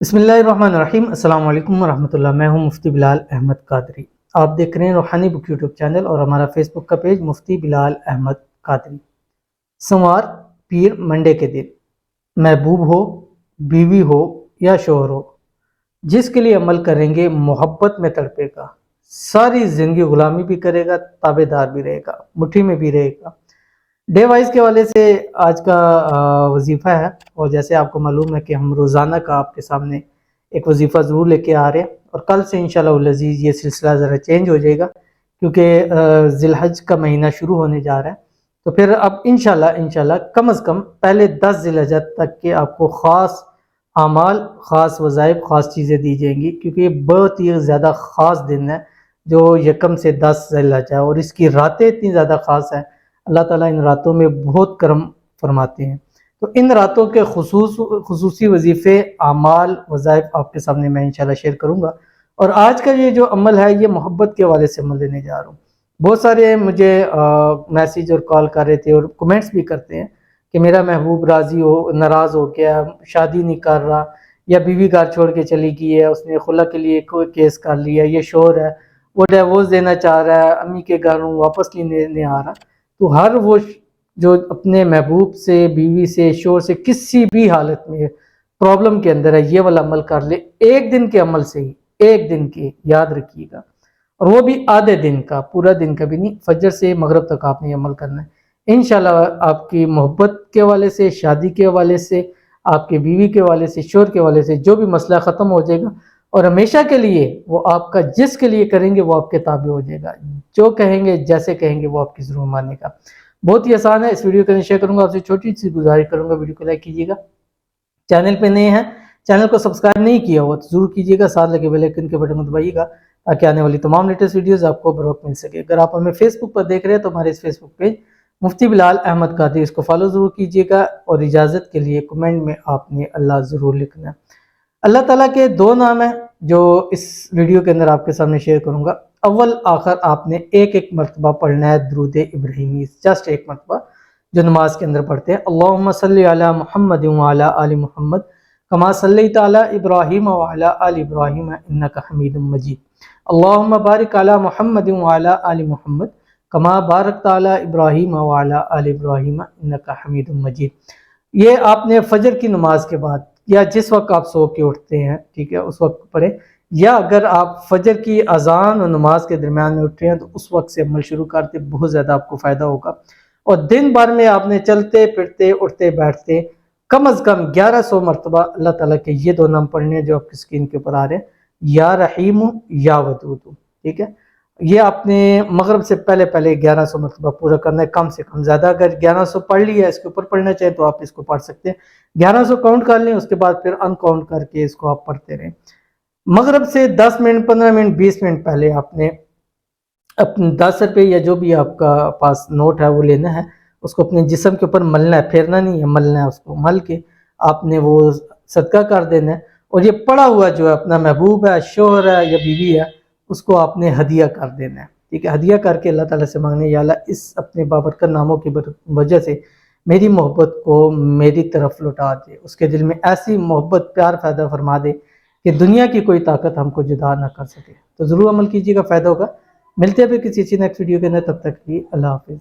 بسم اللہ الرحمن الرحیم۔ السلام علیکم ورحمۃ اللہ۔ میں ہوں مفتی بلال احمد قادری۔ آپ دیکھ رہے ہیں روحانی بک یوٹیوب چینل اور ہمارا فیس بک کا پیج مفتی بلال احمد قادری۔ سوموار، پیر، منڈے کے دن محبوب ہو، بیوی ہو یا شوہر ہو، جس کے لیے عمل کریں گے محبت میں تڑپے گا، ساری زندگی غلامی بھی کرے گا، تابع دار بھی رہے گا، مٹھی میں بھی رہے گا۔ ڈے وائز کے حوالے سے آج کا وظیفہ ہے، اور جیسے آپ کو معلوم ہے کہ ہم روزانہ کا آپ کے سامنے ایک وظیفہ ضرور لے کے آ رہے ہیں، اور کل سے انشاءاللہ العزیز یہ سلسلہ ذرا چینج ہو جائے گا، کیونکہ ذی الحج کا مہینہ شروع ہونے جا رہا ہے۔ تو پھر اب انشاءاللہ کم از کم پہلے 10 ذی الحجہ تک کے آپ کو خاص اعمال، خاص وظائف، خاص چیزیں دی جائیں گی، کیونکہ یہ بہت ہی زیادہ خاص دن ہے جو 1 سے 10 ذی الحجہ، اور اس کی راتیں اتنی زیادہ خاص ہیں۔ اللہ تعالیٰ ان راتوں میں بہت کرم فرماتے ہیں، تو ان راتوں کے خصوصی وظیفے، اعمال، وظائف آپ کے سامنے میں انشاءاللہ شیئر کروں گا۔ اور آج کا یہ جو عمل ہے یہ محبت کے حوالے سے عمل دینے جا رہا ہوں۔ بہت سارے مجھے میسیج اور کال کر رہے تھے اور کمنٹس بھی کرتے ہیں کہ میرا محبوب راضی ہو، ناراض ہو گیا، شادی نہیں کر رہا، یا بیوی گھر چھوڑ کے چلی گئی ہے، اس نے خلا کے لیے کوئی کیس کر لیا، یہ شوہر ہے وہ ڈیورس دینا چاہ رہا ہے، امی کے گھروں واپس نہیں آ رہا۔ تو ہر وہ جو اپنے محبوب سے، بیوی سے، شوہر سے کسی بھی حالت میں پرابلم کے اندر ہے، یہ والا عمل کر لے، 1 دن کے عمل سے ہی، 1 دن کے، یاد رکھیے گا، اور وہ بھی آدھے دن کا، پورا دن کا بھی نہیں، فجر سے مغرب تک آپ نے یہ عمل کرنا ہے۔ انشاءاللہ آپ کی محبت کے حوالے سے، شادی کے حوالے سے، آپ کے بیوی کے حوالے سے، شوہر کے حوالے سے جو بھی مسئلہ ختم ہو جائے گا، اور ہمیشہ کے لیے وہ آپ کا جس کے لیے کریں گے وہ آپ کے تابع ہو جائے گا، جو کہیں گے، جیسے کہیں گے وہ آپ کی ضرور مانے گا۔ بہت ہی آسان ہے۔ اس ویڈیو کو شیئر کروں گا، آپ سے چھوٹی سی گزارش کروں گا، ویڈیو کو لائک کیجیے گا، چینل پہ نئے ہیں، چینل کو سبسکرائب نہیں کیا ہوا تو ضرور کیجیے گا، ساتھ لگے بیل آئیکن کے بٹن کو دبائیے گا تاکہ آنے والی تمام لیٹسٹ ویڈیوز آپ کو بروقت مل سکے۔ اگر آپ ہمیں فیس بک پر دیکھ رہے ہیں تو ہمارے اس فیس بک پیج مفتی بلال احمد قادری، اس کو فالو ضرور کیجیے گا، اور اجازت کے لیے کمنٹ میں آپ نے اللہ ضرور لکھنا ہے۔ اللہ تعالیٰ کے 2 نام ہیں جو اس ویڈیو کے اندر آپ کے سامنے شیئر کروں گا۔ اول آخر آپ نے ایک مرتبہ پڑھنا ہے درود ابراہیمی، جسٹ 1 مرتبہ جو نماز کے اندر پڑھتے ہیں۔ اللہم صلی علی محمد وعلی آل محمد کما صلیت علی ابراہیم وعلی آل ابراہیم انک حمید مجید۔ اللہم بارک علی محمد وعلی آل محمد کما بارکت علی ابراہیم وعلی آل ابراہیم انک حمید مجید۔ یہ آپ نے فجر کی نماز کے بعد یا جس وقت آپ سو کے اٹھتے ہیں، ٹھیک ہے، اس وقت پڑھیں، یا اگر آپ فجر کی اذان اور نماز کے درمیان میں اٹھ رہے ہیں تو اس وقت سے عمل شروع کرتے، بہت زیادہ آپ کو فائدہ ہوگا۔ اور دن بھر میں آپ نے چلتے پھرتے، اٹھتے بیٹھتے کم از کم 1100 مرتبہ اللہ تعالیٰ کے یہ 2 نام پڑھنے ہیں جو آپ کی اسکرین کے اوپر آ رہے ہیں، یا رحیم یا ودود، ٹھیک ہے۔ یہ آپ نے مغرب سے پہلے 1100 مرتبہ پورا کرنا ہے، کم سے کم۔ زیادہ اگر 1100 پڑھ لیا، اس کے اوپر پڑھنا چاہیں تو آپ اس کو پڑھ سکتے ہیں، 1100 کاؤنٹ کر لیں، اس کے بعد پھر ان کاؤنٹ کر کے اس کو آپ پڑھتے رہیں۔ مغرب سے 10 منٹ، 15 منٹ، 20 منٹ پہلے آپ نے اپنے 10 روپے یا جو بھی آپ کا پاس نوٹ ہے وہ لینا ہے، اس کو اپنے جسم کے اوپر ملنا ہے، پھیرنا نہیں ہے، ملنا ہے، اس کو مل کے آپ نے وہ صدقہ کر دینا ہے۔ اور یہ پڑا ہوا جو ہے اپنا محبوب ہے، شوہر ہے یا بیوی ہے، اس کو آپ نے ہدیہ کر دینا ہے، ٹھیک ہے۔ ہدیہ کر کے اللہ تعالیٰ سے مانگنے، یا اللہ اس اپنے بابرکت ناموں کی وجہ سے میری محبت کو میری طرف لوٹا دے، اس کے دل میں ایسی محبت، پیار پیدا فرما دے کہ دنیا کی کوئی طاقت ہم کو جدا نہ کر سکے۔ تو ضرور عمل کیجیے گا، فائدہ ہوگا۔ ملتے ہیں پھر کسی نیکسٹ ویڈیو کے اندر، تب تک کی اللہ حافظ۔